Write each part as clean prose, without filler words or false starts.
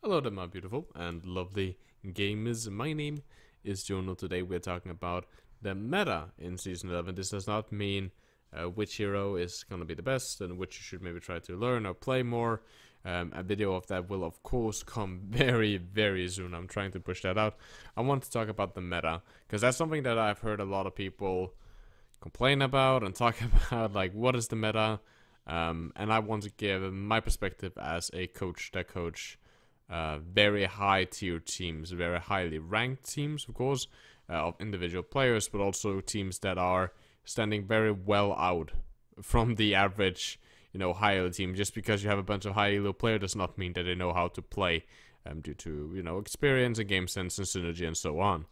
Hello there, my beautiful and lovely gamers. My name is Jonal. Today we're talking about the meta in Season 11. This does not mean which hero is going to be the best and which you should maybe try to learn or play more. A video of that will, of course, come very, very soon. I'm trying to push that out. I want to talk about the meta, because that's something that I've heard a lot of people complain about and talk about, like, what is the meta? And I want to give my perspective as a coach that coach very high tier teams, very highly ranked teams, of course, of individual players, but also teams that are standing very well out from the average, high elo team. Just because you have a bunch of high elo players does not mean that they know how to play, due to, experience and game sense and synergy and so on.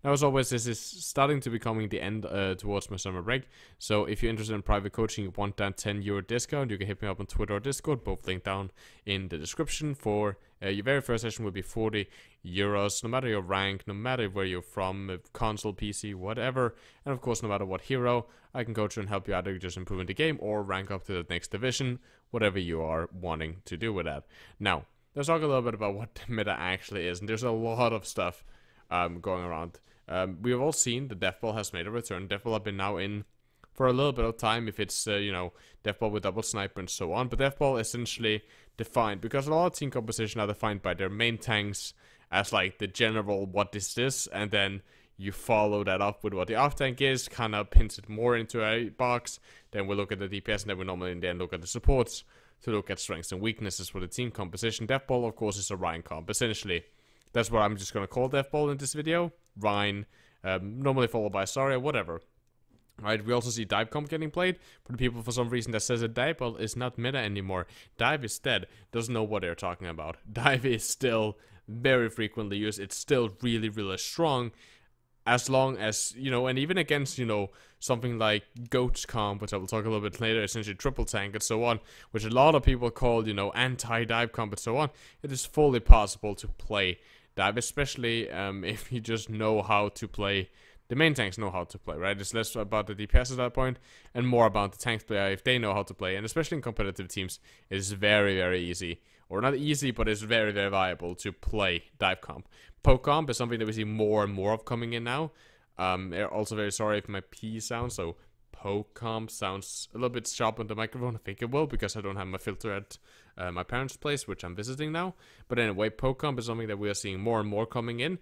Now, as always, this is starting to becoming the end towards my summer break. So if you're interested in private coaching, you want that €10 discount, you can hit me up on Twitter or Discord, both linked down in the description. For your very first session will be €40, no matter your rank, no matter where you're from, console, PC, whatever. And of course, no matter what hero, I can coach you and help you either just improving the game or rank up to the next division, whatever you are wanting to do with that. Now, let's talk a little bit about what the meta actually is. And there's a lot of stuff going around. We have all seen the Death Ball has made a return. Death Ball have been now in for a little bit of time, if it's, Death Ball with double sniper and so on. But Death Ball essentially defined, because a lot of team composition are defined by their main tanks as like the general what is this, and then you follow that up with what the off tank is, kind of pins it more into a box. Then we look at the DPS, and then we normally then look at the supports to look at strengths and weaknesses for the team composition. Death Ball, of course, is a Ryan comp, essentially. That's what I'm just going to call Death Ball in this video. Rhine, normally followed by Saria, whatever. Right, we also see Dive comp getting played. For the people, for some reason, that says that Dive Ball is not meta anymore. Dive is dead. Doesn't know what they're talking about. Dive is still very frequently used. It's still really, really strong. As long as, and even against, something like Goat's comp, which I will talk a little bit later, essentially triple tank and so on, which a lot of people call, anti-dive comp and so on, it is fully possible to play Dive, especially if you just know how to play. The main tanks know how to play, right? It's less about the DPS at that point and more about the tanks player if they know how to play. And especially in competitive teams, it is very, very easy. Or not easy, but it's very, very viable to play dive comp. Poke comp is something that we see more and more of coming in now. Also very sorry if my P sounds, so poke comp sounds a little bit sharp on the microphone. I think it will, because I don't have my filter at my parents' place, which I'm visiting now. But anyway, poke comp is something that we are seeing more and more coming in,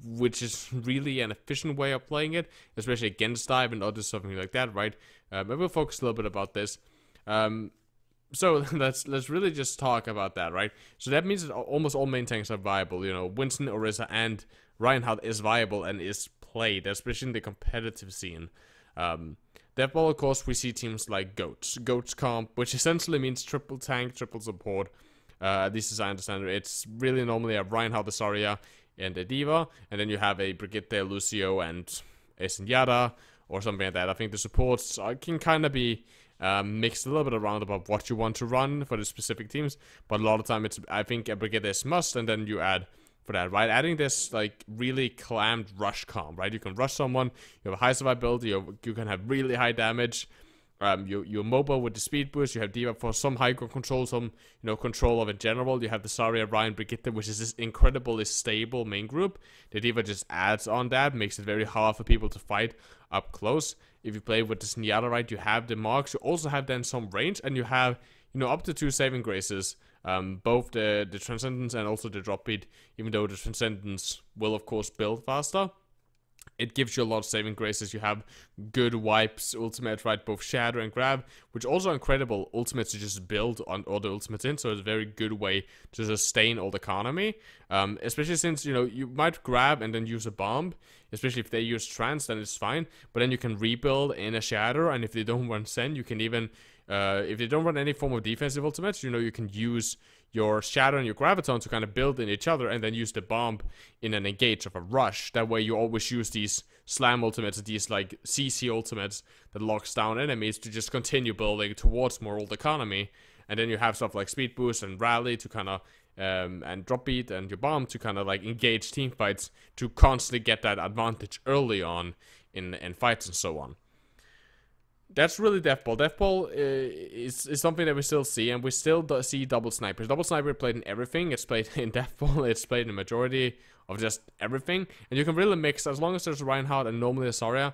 which is really an efficient way of playing it, especially against dive and other something like that, right? But we'll focus a little bit about this. So let's really just talk about that, right? So that means that almost all main tanks are viable. Winston, Orisa, and Reinhardt is viable and is played, especially in the competitive scene. Death Ball, of course, we see teams like Goat's comp, which essentially means triple tank, triple support. At least as I understand it, it's really normally a Reinhardt, a Zarya, and a D.Va, and then you have a Brigitte, Lucio, and a Zenyatta, or something like that. I think the supports can kind of be mixed a little bit around about what you want to run for the specific teams, but a lot of time I think a Brigitte is must, and then you add for that, right? Adding this, like, really clammed rush comp, right? You can rush someone, you have a high survivability, you can have really high damage, you're mobile with the speed boost, you have D.Va for some high control, some, control of in general, you have the Zarya, Ryan, Brigitte, which is this incredibly stable main group. The D.Va just adds on that, makes it very hard for people to fight up close. If you play with the Zenyatta, right, you have the marks, you also have then some range, and you have, up to 2 saving graces. Both the Transcendence and also the drop beat, even though the Transcendence will of course build faster, it gives you a lot of saving graces. You have good wipes, ultimate, right, both shatter and grab, which also incredible ultimates to just build on all the ultimates in, so it's a very good way to sustain old economy, especially since, you might grab and then use a bomb, especially if they use trans, then it's fine, but then you can rebuild in a shatter, and if they don't run send, you can even if they don't run any form of defensive ultimates, you can use your shatter and your graviton to kind of build in each other and then use the bomb in an engage of a rush. That way you always use these slam ultimates, these like CC ultimates that locks down enemies to just continue building towards more old economy. And then you have stuff like speed boost and rally to kind of and drop beat and your bomb to kind of like engage team fights to constantly get that advantage early on in fights and so on. That's really Deathball. Deathball is something that we still see, and we still see double snipers. Double sniper played in everything. It's played in Deathball. It's played in the majority of just everything, and you can really mix as long as there's a Reinhardt and normally a Zarya.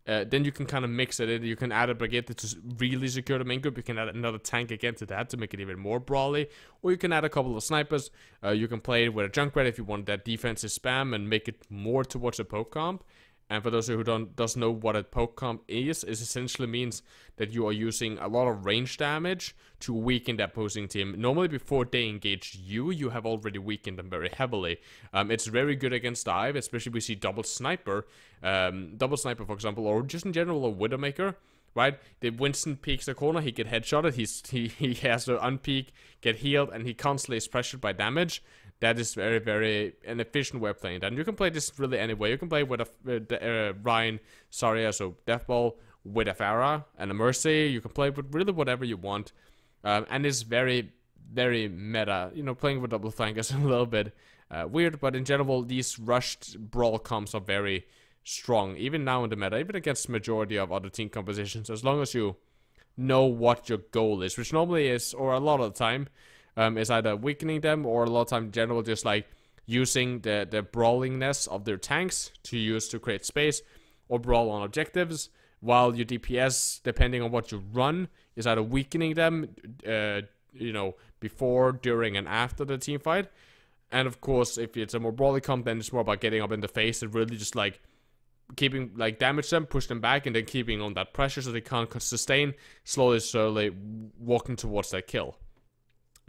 Then you can kind of mix it in. You can add a Brigitte to really secure the main group. You can add another tank again to that to make it even more brawly. Or you can add a couple of snipers. You can play it with a Junkrat if you want that defensive spam and make it more towards a poke comp. And for those who doesn't know what a poke comp is, it essentially means that you are using a lot of range damage to weaken the opposing team. Normally before they engage you, you have already weakened them very heavily. It's very good against dive, especially we see double sniper. Double sniper, for example, or just in general a Widowmaker. Right? The Winston peeks the corner, he get headshotted, he has to unpeek, get healed, and he constantly is pressured by damage. That is very, very an efficient way of playing that. And you can play this really any way. You can play with a Ryan, Zarya, so Deathball, with a Pharah and a Mercy. You can play with really whatever you want. And it's very, very meta. You know, playing with double flank is a little bit weird, but in general, these rushed brawl comps are very strong. Even now in the meta, even against majority of other team compositions, as long as you know what your goal is, which normally is, or a lot of the time, is either weakening them or a lot of time in general just like using the brawlingness of their tanks to use to create space or brawl on objectives, while your DPS, depending on what you run, is either weakening them, you know, before, during, and after the team fight. And of course, if it's a more brawly comp, then it's more about getting up in the face and really just like keeping, like, damage them, push them back, and then keeping on that pressure so they can't sustain, slowly walking towards that kill.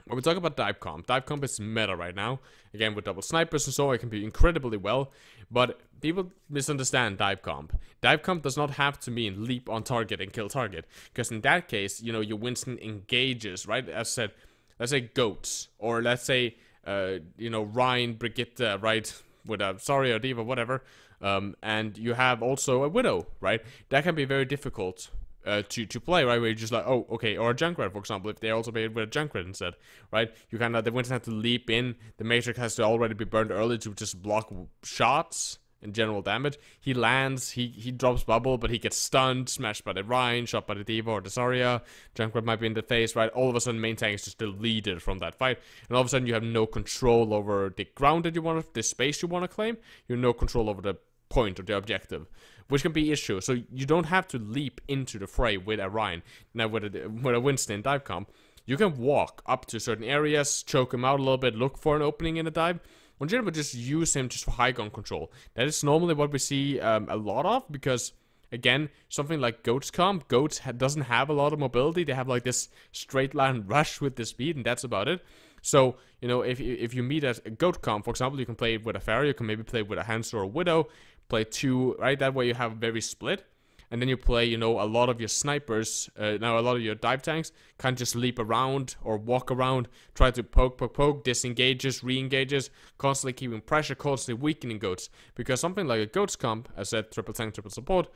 When we talk about dive comp is meta right now. Again, with double snipers and so, it can be incredibly well. But people misunderstand dive comp. Dive comp does not have to mean leap on target and kill target. Because in that case, you know, your Winston engages, right? As I said, let's say goats. Or let's say, you know, Ryan, Brigitte, right? With a Zarya or Diva, whatever. And you have also a Widow, right? That can be very difficult to play, right? Where you're just like, oh, okay, or a Junkrat, for example, if they also played with a Junkrat instead, right? You kind of, the Winston have to leap in, the Matrix has to already be burned early to just block shots and general damage. He lands, he drops bubble, but he gets stunned, smashed by the Rhine, shot by the Diva or the Zarya, Junkrat might be in the face, right? All of a sudden, main tank is just deleted from that fight, and all of a sudden you have no control over the ground that you want to, the space you want to claim, you have no control over the point or the objective, which can be issue. So you don't have to leap into the fray with a Ryan. Now with a Winston in dive comp, you can walk up to certain areas, choke him out a little bit, look for an opening in a dive, or generally just use him just for high ground control. That is normally what we see a lot of, because again, something like Goat's comp, Goats doesn't have a lot of mobility. They have like this straight line rush with the speed, and that's about it. So, you know, if you meet a Goat comp, for example, you can play it with a Pharah, you can maybe play with a Hanzo or a Widow, play two, right? That way you have very split. And then you play, you know, a lot of your snipers, now a lot of your dive tanks can't just leap around or walk around, try to poke, disengages, re-engages, constantly keeping pressure, constantly weakening Goats. Because something like a Goats comp, as I said, triple tank, triple support,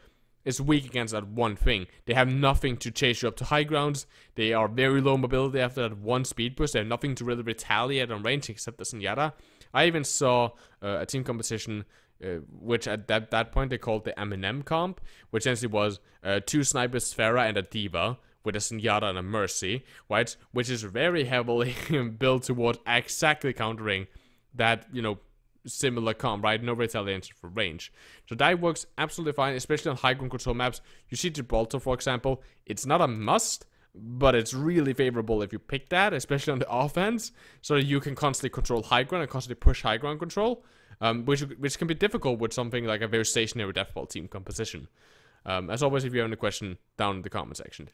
is weak against that one thing. They have nothing to chase you up to high grounds. They are very low mobility after that one speed boost. They have nothing to really retaliate on range except the Zenyatta. I even saw a team competition which at that point they called the Eminem comp, which essentially was two snipers, Pharah and a Diva, with a Zenyatta and a Mercy, right? Which is very heavily built towards exactly countering that, you know, similar comp, right? No retaliation for range. So that works absolutely fine, especially on high ground control maps. You see Gibraltar, for example, it's not a must, but it's really favorable if you pick that, especially on the offense, so that you can constantly control high ground and constantly push high ground control. Which can be difficult with something like a very stationary deathball team composition. As always, if you have any question, down in the comment section.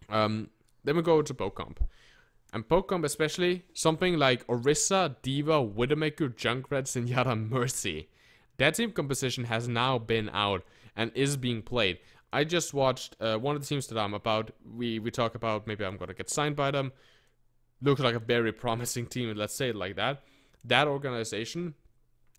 Then we go to poke comp. And poke comp especially, something like Orisa, Diva, Widowmaker, Junkrat, Zenyatta, Mercy. That team composition has now been out and is being played. I just watched one of the teams that I'm about, we talk about, maybe I'm gonna get signed by them. Looks like a very promising team, let's say it like that. That organization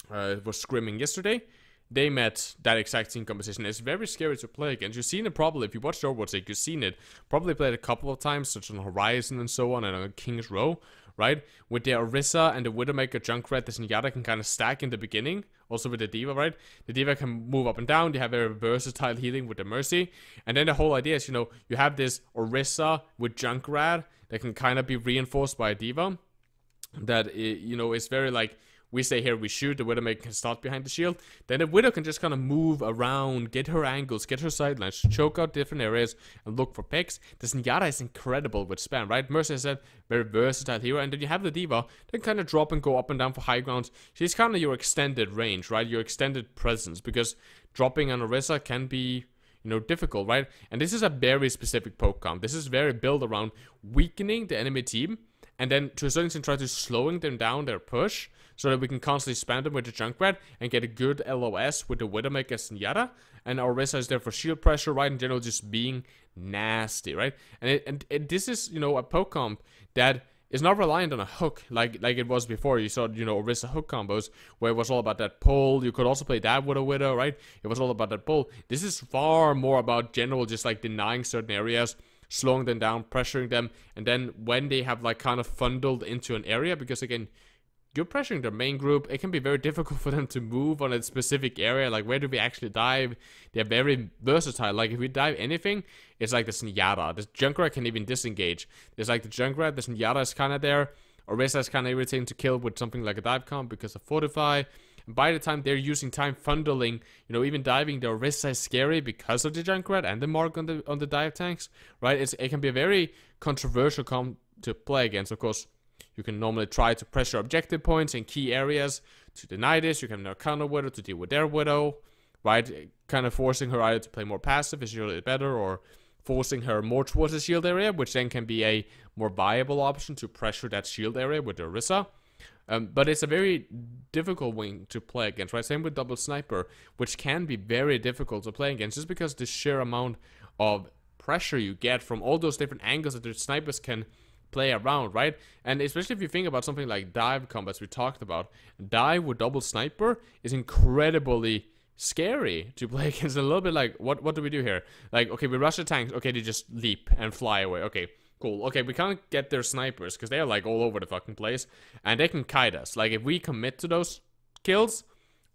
was scrimming yesterday. They met that exact team composition. It's very scary to play against. You've seen it probably, if you watched Overwatch League, you've seen it. Probably played a couple of times, such on Horizon and so on, and on King's Row, right? With the Orisa and the Widowmaker, Junkrat, the Zenyatta can kind of stack in the beginning also with the D.Va, right? The D.Va can move up and down. You have very versatile healing with the Mercy. And then the whole idea is, you know, you have this Orisa with Junkrat that can kind of be reinforced by a D.Va. That, you know, is very like, we say here, we shoot, the Widowmaker can start behind the shield. Then the Widow can just kind of move around, get her angles, get her sidelines, choke out different areas, and look for picks. The Zenyatta is incredible with spam, right? Mercy, as I said, very versatile hero. And then you have the D.Va, that kind of drop and go up and down for high grounds. She's kind of your extended range, right? Your extended presence, because dropping on Orisa can be, you know, difficult, right? And this is a very specific poke comp. This is very built around weakening the enemy team, and then to a certain extent try to slowing them down their push, so that we can constantly spam them with the Junkrat and get a good LOS with the Widowmaker Zenyatta. And our Orisa is there for shield pressure, right? In general, just being nasty, right? And this is, you know, a poke comp that is not reliant on a hook like it was before. You saw, you know, Orisa hook combos where it was all about that pull. You could also play that with a Widow, right? It was all about that pull. This is far more about general, just like denying certain areas, slowing them down, pressuring them, and then when they have like kind of funneled into an area, because again, you're pressuring their main group, it can be very difficult for them to move on a specific area. Like, where do we actually dive? They're very versatile. Like, if we dive anything, it's like the Zenyatta. The Junkrat can even disengage. There's like the Junkrat, the Zenyatta is kind of there. Orisa is kind of irritating to kill with something like a dive comp because of Fortify. And by the time they're using time funneling, you know, even diving, the Orisa is scary because of the Junkrat and the mark on the dive tanks, right? It can be a very controversial comp to play against, of course. You can normally try to pressure objective points in key areas to deny this. You can have counter Widow to deal with their Widow, right? Kind of forcing her either to play more passive is usually better, or forcing her more towards the shield area, which then can be a more viable option to pressure that shield area with the Orisa. But it's a very difficult wing to play against, right? Same with double sniper, which can be very difficult to play against just because the sheer amount of pressure you get from all those different angles that the snipers can play around, right? And especially if you think about something like dive combats we talked about, dive with double sniper is incredibly scary to play against. A little bit like, what do we do here? Like, okay, we rush the tanks, okay, they just leap and fly away, okay, cool. Okay, we can't get their snipers because they're like all over the fucking place, and they can kite us. Like, if we commit to those kills,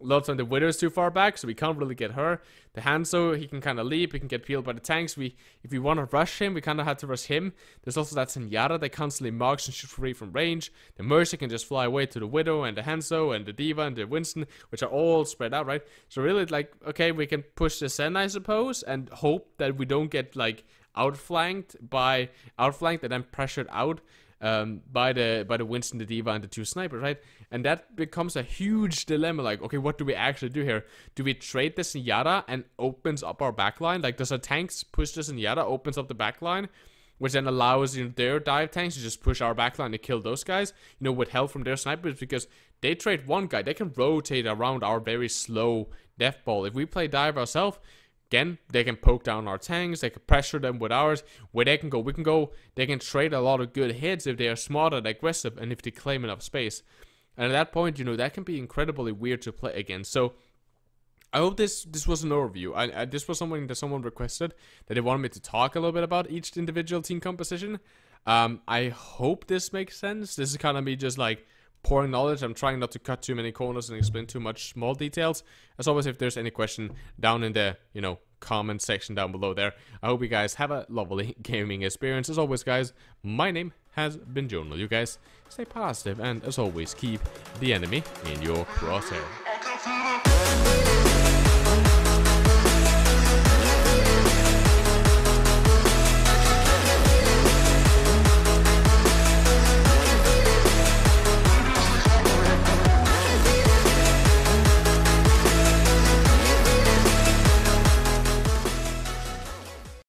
a lot of time the Widow is too far back, so we can't really get her. The Hanzo, he can kind of leap, he can get peeled by the tanks. If we want to rush him, we kind of have to rush him. There's also that Zenyatta that constantly marks and shoots free from range. The Mercy can just fly away to the Widow and the Hanzo and the D.Va and the Winston, which are all spread out, right? So really, like, okay, we can push the Zen, I suppose, and hope that we don't get, like, outflanked and then pressured out by the Winston, the D.Va, and the two snipers, right? And that becomes a huge dilemma. Like, okay, what do we actually do here? Do we trade the Zenyatta and opens up our backline? Like, does our tanks push the Zenyatta, opens up the backline, which then allows, you know, their dive tanks to just push our backline to kill those guys, you know, with help from their snipers, because they trade one guy, they can rotate around our very slow death ball. If we play dive ourselves, again, they can poke down our tanks, they can pressure them with ours. Where they can go, we can go. They can trade a lot of good hits if they are smart and aggressive, and if they claim enough space. And at that point, you know, that can be incredibly weird to play against. So I hope this was an overview. This was something that someone requested, that they wanted me to talk a little bit about each individual team composition. I hope this makes sense. This is kind of me just like pouring knowledge. I'm trying not to cut too many corners and explain too much small details. As always, if there's any question down in the, you know, comment section down below there. I hope you guys have a lovely gaming experience. As always, guys, my name has been Jonal. You guys stay positive, and as always, keep the enemy in your crosshair.